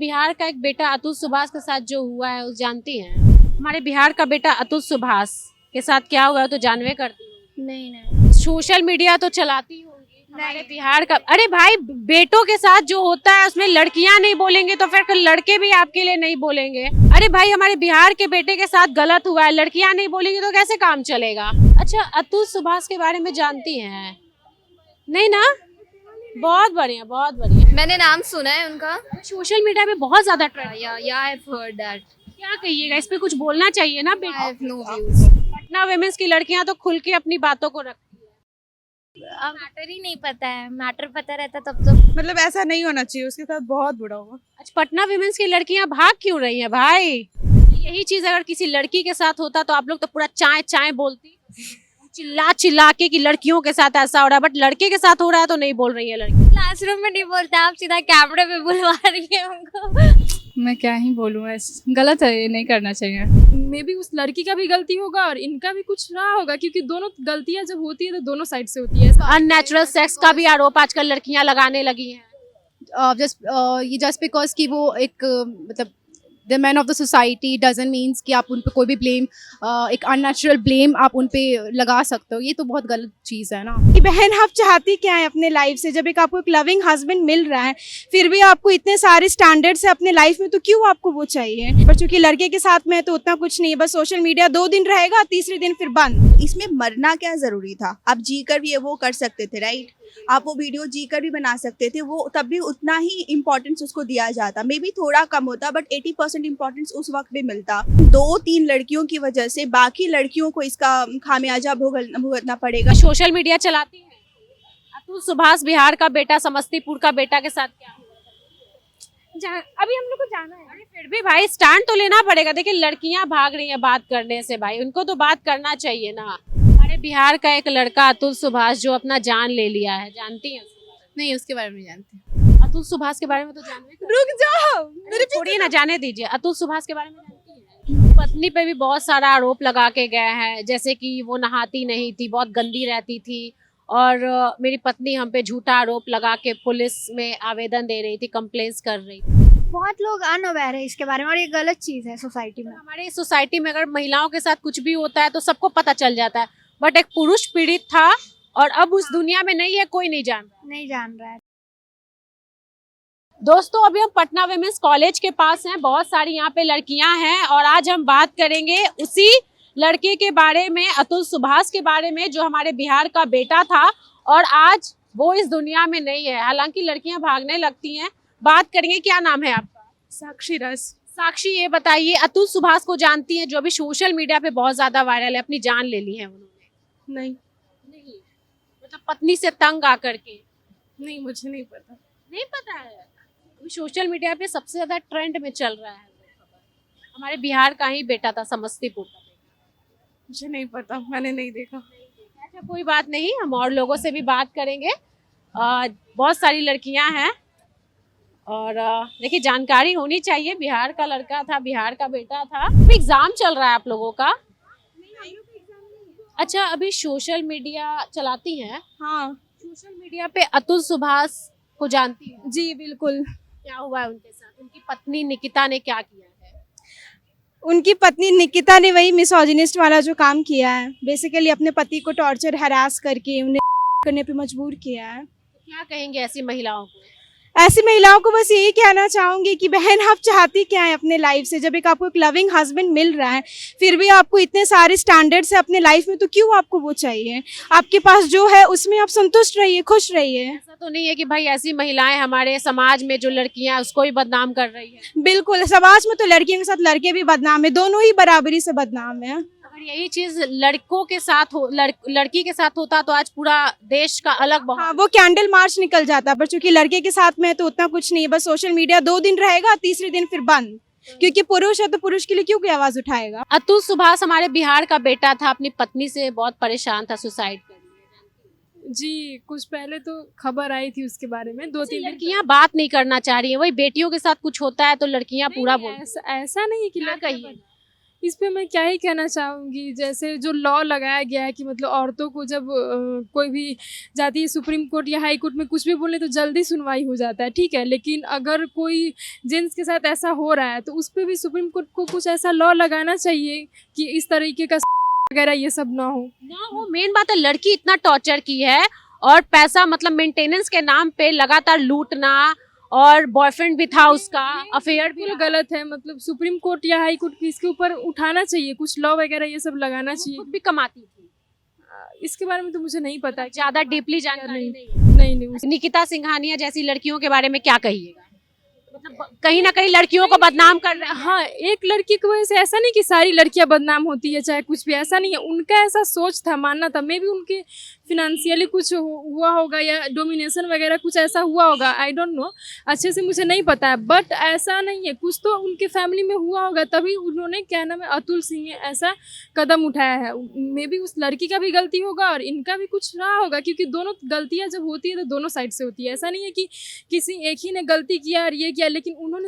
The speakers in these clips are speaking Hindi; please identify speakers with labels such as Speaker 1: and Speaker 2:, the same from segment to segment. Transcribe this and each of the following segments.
Speaker 1: बिहार का एक बेटा अतुल सुभाष के साथ जो हुआ है उस जानती हैं? हमारे बिहार का बेटा अतुल सुभाष के साथ क्या हुआ है तो जानवे करती हो?
Speaker 2: नहीं।
Speaker 1: सोशल मीडिया तो चलाती होंगी हमारे बिहार का। अरे भाई, बेटों के साथ जो होता है उसमें लड़कियां नहीं बोलेंगे तो फिर लड़के भी आपके लिए नहीं बोलेंगे। अरे भाई, हमारे बिहार के बेटे के साथ गलत हुआ है, लड़कियां नहीं बोलेंगी तो कैसे काम चलेगा? अच्छा, अतुल सुभाष के बारे में जानती हैं? नहीं ना? बहुत बढ़िया, बहुत बढ़िया।
Speaker 2: मैंने नाम सुना है उनका।
Speaker 1: सोशल मीडिया पे बहुत ज्यादा ट्रेंड।
Speaker 2: या आई हैव हर्ड दैट।
Speaker 1: क्या कहिएगा, इस पे कुछ बोलना चाहिए ना।
Speaker 2: I have no views.
Speaker 1: Patna women's की लड़कियां तो खुल के अपनी बातों को रखती है।
Speaker 2: अब मैटर ही नहीं पता है, मैटर पता रहता तब तो।
Speaker 3: मतलब ऐसा नहीं होना चाहिए, उसके साथ बहुत बुरा हुआ।
Speaker 1: अच्छा, पटना वुमेन्स की लड़कियां भाग क्यों रही हैं भाई? यही चीज अगर किसी लड़की के साथ होता तो आप लोग तो पूरा चाय चाय बोलती, चिल्ला चिल्ला के कि लड़कियों के साथ ऐसा हो रहा है, बट लड़के के साथ हो रहा है तो नहीं बोल रही है लड़की।
Speaker 2: क्लासरूम में नहीं बोलता, आप सीधा कैमरे पे बुलवा रही है हमको।
Speaker 4: मैं क्या ही बोलूँ, गलत है, ये नहीं करना चाहिए।
Speaker 5: मे बी उस लड़की का भी गलती होगा और इनका भी कुछ रहा होगा, क्योंकि दोनों गलतियां जब होती है तो दोनों साइड से होती है।
Speaker 1: अननेचुरल सेक्स का भी आरोप आजकल लड़कियां लगाने लगी हैं।
Speaker 6: जस्ट बिकॉज कि वो एक मतलब the man of the society doesn't means कि आप उन पे कोई भी ब्लेम, एक अननेचुरल ब्लेम आप उन पे लगा सकते हो। ये तो बहुत गलत चीज़ है ना।
Speaker 3: कि बहन आप चाहती क्या है अपने लाइफ से? जब एक आपको एक लविंग हस्बैंड मिल रहा है फिर भी आपको इतने सारे स्टैंडर्ड्स है अपने लाइफ में, तो क्यों आपको वो चाहिए? पर चूंकि लड़के के साथ में है तो उतना कुछ नहीं है, बस सोशल मीडिया 2 दिन रहेगा, तीसरे दिन फिर बंद।
Speaker 7: इसमें मरना क्या जरूरी था? आप जी कर भी वो कर सकते थे, राइट? आप वो वीडियो जी कर भी बना सकते थे, वो तब भी उतना ही इम्पोर्टेंस उसको दिया जाता। मे बी थोड़ा कम होता बट 80% इम्पोर्टेंस उस वक्त भी मिलता। 2-3 लड़कियों की वजह से बाकी लड़कियों को इसका खामियाजा भुगतना पड़ेगा।
Speaker 1: सोशल मीडिया चलाती है। अतुल सुभाष बिहार का बेटा समस्तीपुर का बेटा के साथ क्या हुआ?
Speaker 5: अभी हम लोग को जाना है।
Speaker 1: अरे फिर भी भाई स्टैंड तो लेना पड़ेगा। देखिए, लड़कियां भाग रही हैं बात करने से, भाई उनको तो बात करना चाहिए ना। हमारे बिहार का एक लड़का अतुल सुभाष जो अपना जान ले लिया है, जानती हैं?
Speaker 6: नहीं, उसके बारे में नहीं जानती।
Speaker 1: अतुल सुभाष के बारे में तो जानते हैं।
Speaker 3: रुक जाओ,
Speaker 1: मेरे छोड़िए ना, जाने दीजिए। अतुल सुभाष के बारे में जानती हैं? पत्नी पे भी बहुत सारा आरोप लगा के गए हैं, जैसे कि वो नहाती नहीं थी, बहुत गंदी रहती थी, और मेरी पत्नी हम पे झूठा आरोप लगा के पुलिस में आवेदन दे रही थी, कंप्लेंट्स कर रही थी।
Speaker 2: बहुत लोग अनअवेयर है इसके बारे में और ये गलत चीज है सोसाइटी में।
Speaker 1: हमारे सोसाइटी में अगर महिलाओं के साथ कुछ भी होता है तो सबको पता चल जाता है, बट एक पुरुष पीड़ित था और अब उस दुनिया में नहीं है, कोई नहीं जान रहा है। दोस्तों, अभी हम पटना वुमेन्स कॉलेज के पास हैं। बहुत सारी यहाँ पे लड़कियां हैं और आज हम बात करेंगे उसी लड़के के बारे में, अतुल सुभाष के बारे में, जो हमारे बिहार का बेटा था और आज वो इस दुनिया में नहीं है। हालांकि लड़कियां भागने लगती हैं। बात करेंगे। क्या नाम है आपका?
Speaker 3: साक्षी रस।
Speaker 1: साक्षी, ये बताइए, अतुल सुभाष को जानती हैं, जो अभी सोशल मीडिया पे बहुत ज्यादा वायरल है, अपनी जान ले ली है उन्होंने?
Speaker 3: नहीं,
Speaker 1: मतलब पत्नी से तंग आकर के?
Speaker 3: नहीं मुझे नहीं पता।
Speaker 1: नहीं पता है। अभी सोशल मीडिया पे सबसे ज्यादा ट्रेंड में चल रहा है खबर। हमारे बिहार का ही बेटा था, समस्तीपुर का बेटा।
Speaker 3: मुझे नहीं पता, मैंने नहीं देखा।
Speaker 1: अच्छा, कोई बात नहीं, हम और लोगों से भी बात करेंगे। बहुत सारी लड़कियां हैं और देखिए, जानकारी होनी चाहिए। बिहार का लड़का था, बिहार का बेटा था। एग्जाम चल रहा है आप लोगों का? अच्छा, अभी सोशल मीडिया चलाती हैं?
Speaker 3: हाँ
Speaker 1: सोशल मीडिया पे अतुल सुभाष को जानती हैं?
Speaker 3: जी बिल्कुल।
Speaker 1: क्या हुआ है उनके साथ? उनकी पत्नी निकिता ने क्या किया है?
Speaker 3: उनकी पत्नी निकिता ने वही मिसोजिनिस्ट वाला जो काम किया है, बेसिकली अपने पति को टॉर्चर हरास करके उन्हें करने पे मजबूर किया है।
Speaker 1: तो क्या कहेंगे ऐसी महिलाओं को?
Speaker 3: ऐसी महिलाओं को बस यही कहना चाहूंगी कि बहन आप चाहती क्या है अपने लाइफ से? जब एक आपको एक लविंग हस्बैंड मिल रहा है फिर भी आपको इतने सारे स्टैंडर्ड्स है अपने लाइफ में, तो क्यों आपको वो चाहिए? आपके पास जो है उसमें आप संतुष्ट रहिए, खुश रहिए।
Speaker 1: ऐसा तो नहीं है कि भाई ऐसी महिलाएं हमारे समाज में जो लड़कियां हैं उसको ही बदनाम कर रही है?
Speaker 3: बिल्कुल, समाज में तो लड़कियों के साथ लड़के भी बदनाम है, दोनों ही बराबरी से बदनाम है।
Speaker 1: अगर यही चीज लड़कों के साथ हो, लड़की के साथ होता तो आज पूरा देश का अलग बहुत।
Speaker 3: हाँ, वो कैंडल मार्च निकल जाता, पर चूंकि लड़के के साथ में है तो उतना कुछ नहीं है, बस सोशल मीडिया 2 दिन रहेगा, तीसरे दिन फिर बंद। क्योंकि पुरुष है तो पुरुष के लिए क्यों कोई आवाज उठाएगा?
Speaker 1: अतुल सुभाष हमारे बिहार का बेटा था, अपनी पत्नी से बहुत परेशान था, सुसाइड कर लिया।
Speaker 5: जी, कुछ पहले तो खबर आई थी उसके बारे में, 2-3 दिन
Speaker 1: लड़कियां बात नहीं करना चाह रही है, वही बेटियों के साथ कुछ होता है तो लड़कियां पूरा बोल।
Speaker 5: ऐसा नहीं है कि
Speaker 1: क्या
Speaker 5: लड़कियां
Speaker 1: कहिए?
Speaker 5: इस पे मैं क्या ही कहना चाहूँगी, जैसे जो लॉ लगाया गया है कि मतलब औरतों को जब कोई भी जाती है सुप्रीम कोर्ट या हाई कोर्ट में कुछ भी बोले तो जल्दी सुनवाई हो जाता है, ठीक है, लेकिन अगर कोई जेंट्स के साथ ऐसा हो रहा है तो उस पे भी सुप्रीम कोर्ट को कुछ ऐसा लॉ लगाना चाहिए कि इस तरीके का वगैरह ये सब ना हो।
Speaker 1: मेन बात है, लड़की इतना टॉर्चर की है और पैसा मतलब मेंटेनेंस के नाम पे लगातार लूटना, और बॉयफ्रेंड भी था उसका, अफेयर भी
Speaker 5: बिल्कुल गलत है, मतलब सुप्रीम कोर्ट या हाई कोर्ट इसके ऊपर उठाना चाहिए, कुछ लॉ वगैरह ये सब लगाना चाहिए।
Speaker 1: खुद भी कमाती थी।
Speaker 5: इसके बारे में तो मुझे नहीं पता,
Speaker 1: ज्यादा डीपली जानकारी
Speaker 5: नहीं।
Speaker 1: निकिता सिंघानिया जैसी लड़कियों के बारे में क्या कहिएगा? मतलब कहीं ना कहीं लड़कियों को बदनाम कर रहे हैं।
Speaker 5: हाँ, एक लड़की की वजह से ऐसा नहीं कि सारी लड़कियां बदनाम होती है चाहे कुछ भी, ऐसा नहीं है, उनका ऐसा सोच था, मानना था, मे भी उनके फिनेंशियली कुछ हुआ होगा या डोमिनेशन वगैरह कुछ ऐसा हुआ होगा, आई डोंट नो, अच्छे से मुझे नहीं पता है, बट ऐसा नहीं है, कुछ तो उनके फैमिली में हुआ होगा तभी उन्होंने, क्या नाम है, अतुल सिंह ने ऐसा कदम उठाया है। मे भी उस लड़की का भी गलती होगा और इनका भी कुछ रहा होगा, क्योंकि दोनों गलतियां जब होती है तो दोनों साइड से होती है, ऐसा नहीं है कि किसी एक ही ने गलती किया और ये किया, लेकिन उन्होंने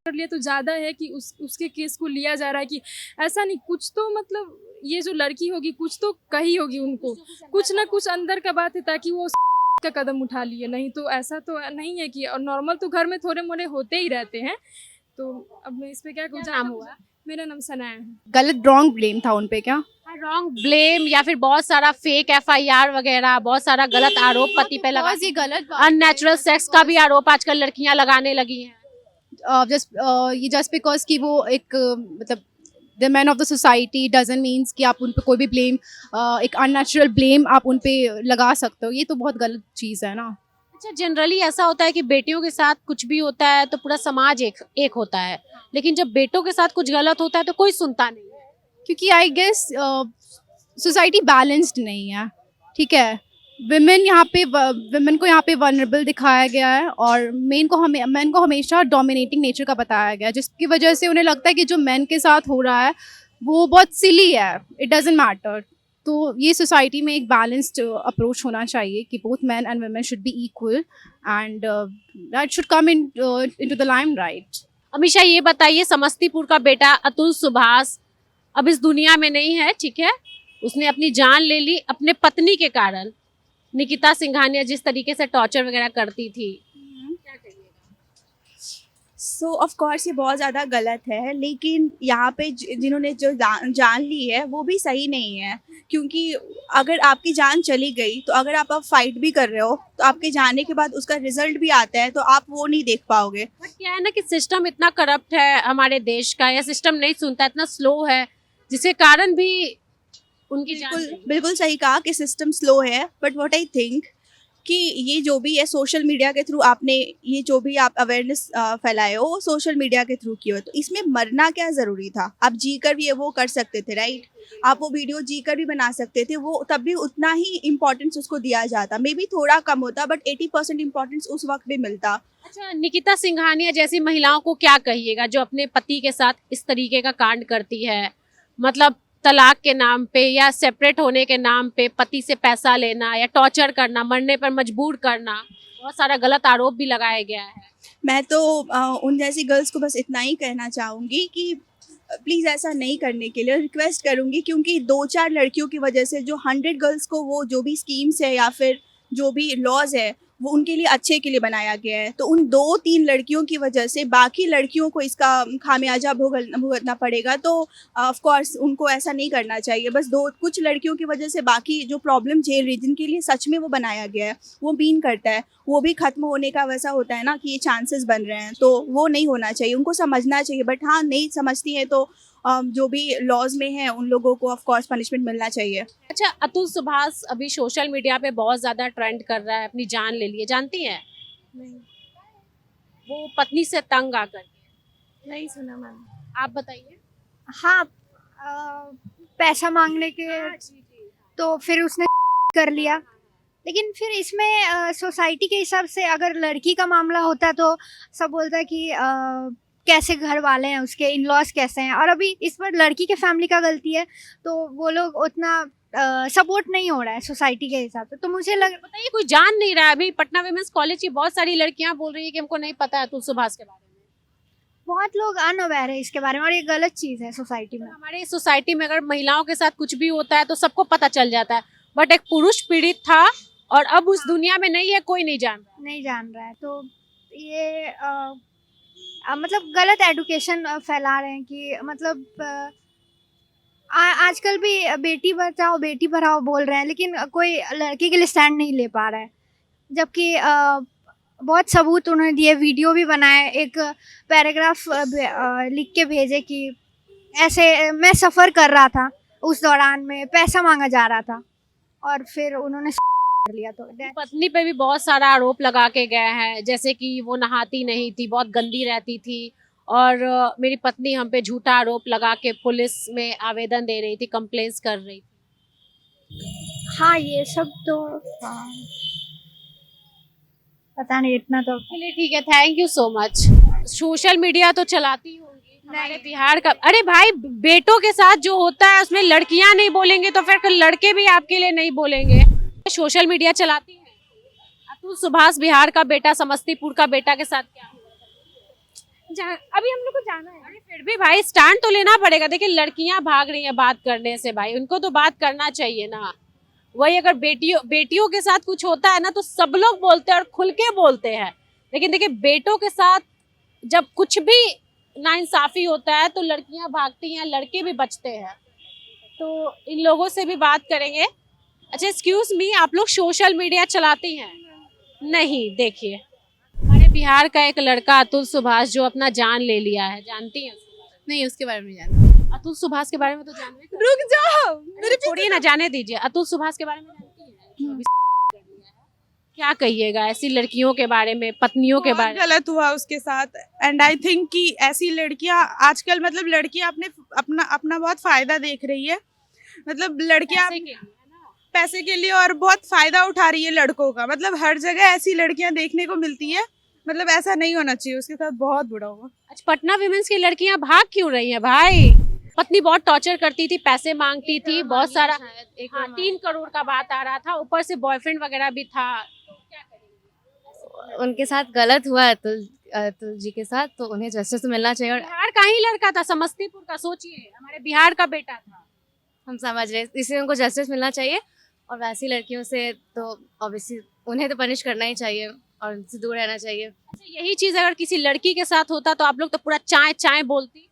Speaker 5: कर लिया तो ज़्यादा है कि उसके केस को लिया जा रहा है कि ऐसा नहीं, कुछ तो मतलब ये जो लड़की होगी कुछ तो कही होगी उनको, कुछ ना कुछ अंदर का बात है ताकि वो का कदम उठा लिए, नहीं तो ऐसा तो नहीं है कि, और नॉर्मल तो घर में थोड़े मोड़े होते ही रहते हैं। तो अब मैं इस पे क्या कहूँ।
Speaker 1: नाम हुआ?
Speaker 5: मेरा नाम सनाया है।
Speaker 6: गलत रॉन्ग ब्लेम था उन पे क्या?
Speaker 1: रॉन्ग ब्लेम या फिर बहुत सारा फेक FIR वगैरह, बहुत सारा गलत आरोप पति पे लगा,
Speaker 6: ये गलत
Speaker 1: अननेचुरल सेक्स का भी आरोप आजकल लड़कियां लगाने लगी हैं।
Speaker 6: जस्ट बिकॉज कि वो एक मतलब the man of the society doesn't means कि आप उन पे कोई भी ब्लेम, एक अननेचुरल ब्लेम आप उन पे लगा सकते हो, ये तो बहुत गलत चीज़ है ना।
Speaker 1: अच्छा, जनरली ऐसा होता है कि बेटियों के साथ कुछ भी होता है तो पूरा समाज एक होता है, लेकिन जब बेटों के साथ कुछ गलत होता है तो कोई सुनता नहीं है।
Speaker 6: क्योंकि आई गेस सोसाइटी बैलेंस्ड नहीं है, ठीक है, विमेन को यहाँ पे वनरेबल दिखाया गया है और मेन को हमेशा डोमिनेटिंग नेचर का बताया गया है, जिसकी वजह से उन्हें लगता है कि जो मैन के साथ हो रहा है वो बहुत सिली है, इट डजंट मैटर। तो ये सोसाइटी में एक बैलेंस्ड अप्रोच होना चाहिए कि both man and women should be equal and that should come into the limelight.
Speaker 1: Amisha, ये बताइए, समस्तीपुर का बेटा अतुल सुभाष अब इस दुनिया में नहीं है, ठीक है, उसने अपनी जान ले ली अपने पत्नी के कारण। निकिता सिंघानिया जिस तरीके से टॉर्चर वगैरह करती थी, क्या कहिएगा?
Speaker 7: सो ऑफ कोर्स ये बहुत ज़्यादा गलत है, लेकिन यहाँ पे जिन्होंने जो जान ली है वो भी सही नहीं है, क्योंकि अगर आपकी जान चली गई तो अगर आप फाइट भी कर रहे हो तो आपके जाने के बाद उसका रिजल्ट भी आता है तो आप वो नहीं देख पाओगे।
Speaker 1: बट क्या है ना कि सिस्टम इतना करप्ट है हमारे देश का, या सिस्टम नहीं सुनता, इतना स्लो है, जिसके कारण भी उनकी
Speaker 7: बिल्कुल सही कहा कि सिस्टम स्लो है, बट व्हाट आई थिंक कि ये जो भी है सोशल मीडिया के थ्रू आपने ये जो भी आप अवेयरनेस फैलाए हो वो सोशल मीडिया के थ्रू किए हो, तो इसमें मरना क्या ज़रूरी था? आप जी कर भी वो कर सकते थे, राइट? आप वो वीडियो जी कर भी बना सकते थे, वो तब भी उतना ही इम्पोर्टेंस उसको दिया जाता, मे बी थोड़ा कम होता बट 80% इम्पोर्टेंस उस वक्त भी मिलता।
Speaker 1: अच्छा, निकिता सिंघानिया जैसी महिलाओं को क्या कहिएगा जो अपने पति के साथ इस तरीके का कांड करती है? मतलब तलाक के नाम पे या सेपरेट होने के नाम पे पति से पैसा लेना या टॉर्चर करना, मरने पर मजबूर करना, बहुत सारा गलत आरोप भी लगाया गया है।
Speaker 7: मैं तो उन जैसी गर्ल्स को बस इतना ही कहना चाहूँगी कि प्लीज़ ऐसा नहीं करने के लिए रिक्वेस्ट करूँगी, क्योंकि 2-4 लड़कियों की वजह से जो 100 गर्ल्स को वो जो भी स्कीम्स है या फिर जो भी लॉज है वो उनके लिए अच्छे के लिए बनाया गया है, तो उन 2-3 लड़कियों की वजह से बाकी लड़कियों को इसका खामियाजा भुगतना पड़ेगा। तो ऑफ कोर्स उनको ऐसा नहीं करना चाहिए, बस कुछ लड़कियों की वजह से बाकी जो प्रॉब्लम झेल रही जिनके लिए सच में वो बनाया गया है वो बीन करता है, वो भी ख़त्म होने का वैसा होता है ना कि ये चांसेस बन रहे हैं, तो वो नहीं होना चाहिए, उनको समझना चाहिए। बट हाँ, नहीं समझती है तो जो भी लॉज में है उन लोगों को ऑफ कोर्स पनिशमेंट मिलना चाहिए।
Speaker 1: अच्छा, अतुल सुभाष अभी सोशल मीडिया पे बहुत ज्यादा ट्रेंड कर रहा है, अपनी जान ले लिए, जानती हैं?
Speaker 5: नहीं,
Speaker 1: वो पत्नी से तंग आकर।
Speaker 5: नहीं सुना मैंने।
Speaker 1: आप बताइए।
Speaker 8: हाँ, पैसा मांगने के तो फिर उसने कर लिया, लेकिन फिर इसमें सोसाइटी के हिसाब से अगर लड़की का मामला होता तो सब बोलता है कि कैसे घर वाले हैं उसके, इन लॉज कैसे हैं, और अभी इस पर लड़की के फैमिली का गलती है तो वो लोग उतना सपोर्ट नहीं हो रहा है सोसाइटी के हिसाब से। तो मुझे
Speaker 1: बताइए, कोई जान नहीं रहा है। अभी पटना विमेंस कॉलेज की बहुत सारी लड़कियां बोल रही है कि हमको नहीं पता है अतुल सुभाष के बारे में।
Speaker 8: बहुत लोग अनअवेयर है इसके बारे में और ये गलत चीज़ है सोसाइटी में।
Speaker 1: हमारे सोसाइटी में अगर महिलाओं के साथ कुछ भी होता है तो सबको पता चल जाता है, बट एक पुरुष पीड़ित था और अब उस दुनिया में नहीं है, कोई नहीं जान रहा।
Speaker 8: नहीं जान रहा है तो ये मतलब गलत एडुकेशन फैला रहे हैं कि मतलब आजकल भी बेटी बचाओ बेटी पढ़ाओ बोल रहे हैं, लेकिन कोई लड़की के लिए स्टैंड नहीं ले पा रहा है। जबकि बहुत सबूत उन्होंने दिए, वीडियो भी बनाए, एक पैराग्राफ लिख के भेजे कि ऐसे मैं सफ़र कर रहा था, उस दौरान में पैसा मांगा जा रहा था और फिर उन्होंने कर लिया। तो
Speaker 1: पत्नी पे भी बहुत सारा आरोप लगा के गए हैं, जैसे कि वो नहाती नहीं थी, बहुत गंदी रहती थी, और मेरी पत्नी हम पे झूठा आरोप लगा के पुलिस में आवेदन दे रही थी, कंप्लेंट्स कर रही थी।
Speaker 8: हाँ, ये सब तो हाँ, पता नहीं इतना तो।
Speaker 1: चलिए ठीक है, thank you so much. Social media तो चलाती होंगी हमारे बिहार का। अरे भाई, बेटों के साथ जो होता है उसमें लड़कियां नहीं बोलेंगे तो फिर लड़के भी आपके लिए नहीं बोलेंगे। सोशल मीडिया चलाती है। अतुल सुभाष बिहार का बेटा, समस्तीपुर का बेटा के साथ क्या हुआ?
Speaker 5: अभी हम लोग को जाना है।
Speaker 1: अरे फिर भी भाई स्टैंड तो लेना पड़ेगा। देखिए लड़कियां भाग रही हैं बात करने से, भाई उनको तो बात करना चाहिए ना। वही अगर बेटियों के साथ कुछ होता है ना तो सब लोग बोलते हैं और खुल के बोलते हैं, लेकिन देखिए बेटों के साथ जब कुछ भी नाइंसाफी होता है तो लड़कियां भागती हैं, लड़के भी बचते हैं। तो इन लोगों से भी बात करेंगे। अच्छा एक्सक्यूज मी, आप लोग सोशल मीडिया चलाती हैं? नहीं। देखिए हमारे बिहार का एक लड़का अतुल सुभाष जो अपना जान ले लिया है, जानती हैं?
Speaker 4: नहीं, उसके बारे में जानती।
Speaker 1: अतुल सुभाष के बारे में तो जानते हैं।
Speaker 5: रुक जाओ,
Speaker 1: मेरे छोड़िए ना, जाने दीजिए। अतुल सुभाष के बारे में जानती हैं? क्या कहिएगा ऐसी लड़कियों के बारे में, पत्नियों के बारे में?
Speaker 9: गलत हुआ उसके साथ। एंड आई थिंक कि ऐसी लड़कियां आजकल, मतलब लड़कियां अपना बहुत फायदा देख रही है। मतलब लड़कियां पैसे के लिए और बहुत फायदा उठा रही है लड़कों का। मतलब हर जगह ऐसी लड़कियां देखने को मिलती है। मतलब ऐसा नहीं होना चाहिए, उसके साथ बहुत बुरा हुआ।
Speaker 1: अच्छा, पटना विमेंस की लड़कियां भाग क्यों रही हैं भाई? पत्नी बहुत टॉर्चर करती थी, पैसे मांगती थी, बहुत सारा। हाँ, 3 करोड़ का बात आ रहा था, ऊपर से बॉयफ्रेंड वगैरह भी था।
Speaker 2: उनके साथ गलत हुआ अतुल जी के साथ, तो उन्हें जस्टिस मिलना चाहिए। और
Speaker 1: बिहार का ही लड़का था, समस्तीपुर का, सोचिए हमारे बिहार का बेटा था।
Speaker 2: हम समझ रहे, इसलिए उनको जस्टिस मिलना चाहिए। और वैसी लड़कियों से तो ऑब्वियसली उन्हें तो पनिश करना ही चाहिए और उनसे दूर रहना चाहिए।
Speaker 1: अच्छा, यही चीज अगर किसी लड़की के साथ होता तो आप लोग तो पूरा चाय चाय बोलती,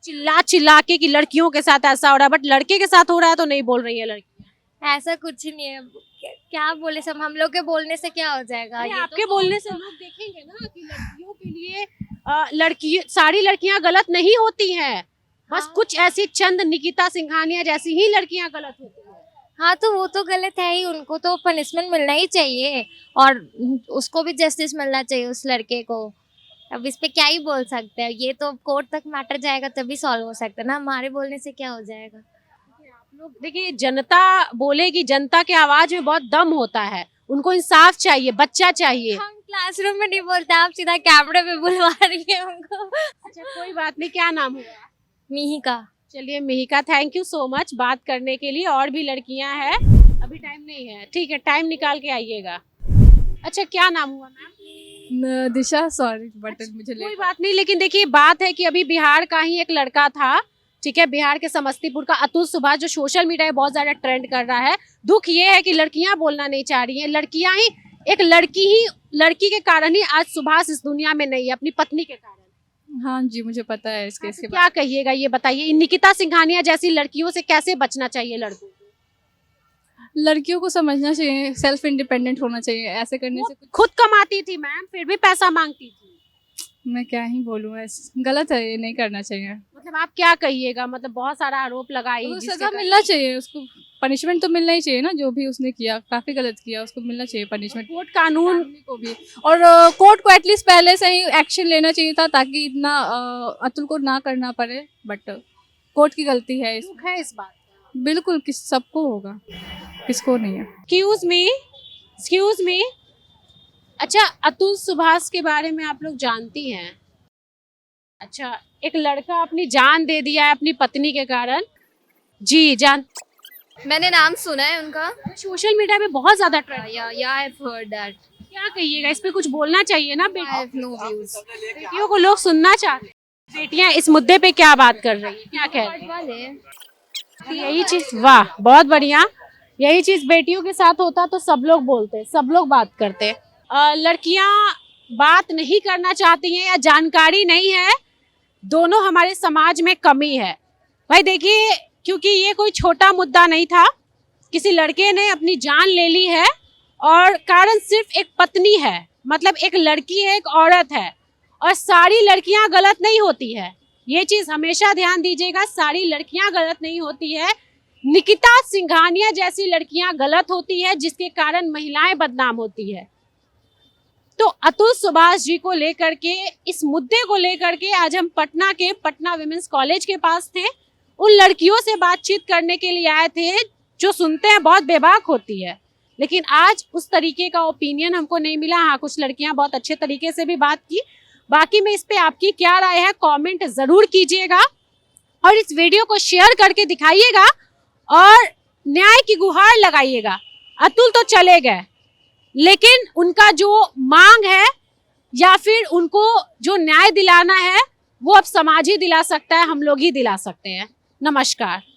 Speaker 1: चिल्ला के कि लड़कियों के साथ ऐसा हो रहा है, बट लड़के के साथ हो रहा है तो नहीं बोल रही है लड़की।
Speaker 2: ऐसा कुछ नहीं है, क्या बोले सब, हम लोग के बोलने से क्या हो जाएगा? ये
Speaker 1: आपके
Speaker 2: तो
Speaker 1: बोलने से लोग देखेंगे ना कि लड़कियों के लिए सारी लड़कियां गलत नहीं होती हैं, बस
Speaker 2: हाँ।
Speaker 1: कुछ ऐसी चंद निकिता सिंघानिया जैसी ही लड़कियां गलत होती हैं।
Speaker 2: हाँ, तो वो तो गलत है ही, उनको तो पनिशमेंट मिलना ही चाहिए और उसको भी जस्टिस मिलना चाहिए उस लड़के को। अब इस पे क्या ही बोल सकते हैं, ये तो कोर्ट तक मैटर जाएगा तभी सॉल्व हो सकता है ना, हमारे बोलने से क्या हो जाएगा?
Speaker 1: आप लोग देखिए, जनता बोलेगी, जनता के आवाज में बहुत दम होता है, उनको इंसाफ चाहिए, बच्चा चाहिए।
Speaker 2: हम क्लासरूम में नहीं बोलते, आप सीधा कैमरे पे बुलवा रही है हमको।
Speaker 1: अच्छा कोई बात नहीं, क्या नाम हुआ?
Speaker 2: मिहिका।
Speaker 1: चलिए Mihika, thank you so much बात करने के लिए। और भी लड़कियां हैं, अभी टाइम नहीं है, ठीक है टाइम निकाल के आइएगा। अच्छा क्या नाम हुआ मैम?
Speaker 4: दिशा, सॉरी बट मुझे
Speaker 1: कोई बात नहीं, लेकिन देखिए बात है कि अभी बिहार का ही एक लड़का था, ठीक है, बिहार के समस्तीपुर का अतुल सुभाष, जो सोशल मीडिया में बहुत ज्यादा ट्रेंड कर रहा है। दुख ये है कि लड़कियां बोलना नहीं चाह रही हैं, लड़कियां ही, एक लड़की के कारण ही आज सुभाष इस दुनिया में नहीं है, अपनी पत्नी के कारण।
Speaker 4: हाँ जी, मुझे पता है इसके
Speaker 1: तो क्या कहिएगा, ये बताइए, इन निकिता सिंघानिया जैसी लड़कियों से कैसे बचना चाहिए लड़कों को?
Speaker 4: लड़कियों को समझना चाहिए, सेल्फ इंडिपेंडेंट होना चाहिए। ऐसे करने से
Speaker 1: खुद कमाती थी मैम, फिर भी पैसा मांगती थी।
Speaker 4: मैं क्या ही बोलूँ, गलत है, ये नहीं करना चाहिए।
Speaker 1: मतलब आप क्या कहिएगा, मतलब बहुत सारा आरोप लगाई,
Speaker 4: उसको सजा मिलना चाहिए, उसको पनिशमेंट तो मिलना ही चाहिए ना, जो भी उसने किया काफी गलत किया, उसको मिलना चाहिए पनिशमेंट,
Speaker 1: कोर्ट कानून
Speaker 4: को भी। और कोर्ट को एटलीस्ट पहले से ही एक्शन लेना चाहिए था, ताकि इतना अतुल को ना करना पड़े। बट कोर्ट की गलती है,
Speaker 1: दुख है इस बात का।
Speaker 4: बिल्कुल, सबको होगा, किसको नहीं है।
Speaker 1: एक्सक्यूज मी, अच्छा अतुल सुभाष के बारे में आप लोग जानती हैं? अच्छा, एक लड़का अपनी जान दे दिया है अपनी पत्नी के कारण। जी जान,
Speaker 2: मैंने नाम सुना है उनका,
Speaker 1: सोशल मीडिया में बहुत ज्यादा ट्रेंड।
Speaker 2: या आई हैव हर्ड दैट।
Speaker 1: क्या कहिएगा, इस पे कुछ बोलना चाहिए ना
Speaker 2: I have no views.
Speaker 1: बेटियों को लोग सुनना चाहते हैं। बेटियां इस मुद्दे पे क्या बात कर रही है, क्या कह रही है? तो यही चीज, वाह बहुत बढ़िया, यही चीज बेटियों के साथ होता तो सब लोग बोलते, सब लोग बात करते। लड़कियां बात नहीं करना चाहती हैं या जानकारी नहीं है, दोनों हमारे समाज में कमी है। भाई देखिए, क्योंकि ये कोई छोटा मुद्दा नहीं था, किसी लड़के ने अपनी जान ले ली है और कारण सिर्फ एक पत्नी है, मतलब एक लड़की है, एक औरत है। और सारी लड़कियां गलत नहीं होती है, ये चीज हमेशा ध्यान दीजिएगा, सारी लड़कियां गलत नहीं होती है। निकिता सिंघानिया जैसी लड़कियां गलत होती है, जिसके कारण महिलाएं बदनाम होती है। तो अतुल सुभाष जी को लेकर के, इस मुद्दे को लेकर के आज हम पटना के पटना विमेंस कॉलेज के पास थे, उन लड़कियों से बातचीत करने के लिए आए थे जो सुनते हैं बहुत बेबाक होती है, लेकिन आज उस तरीके का ओपिनियन हमको नहीं मिला। हाँ, कुछ लड़कियां बहुत अच्छे तरीके से भी बात की। बाकी में इस पे आपकी क्या राय है कमेंट जरूर कीजिएगा और इस वीडियो को शेयर करके दिखाइएगा और न्याय की गुहार लगाइएगा। अतुल तो चले गए, लेकिन उनका जो मांग है या फिर उनको जो न्याय दिलाना है वो अब समाज ही दिला सकता है, हम लोग ही दिला सकते हैं। नमस्कार।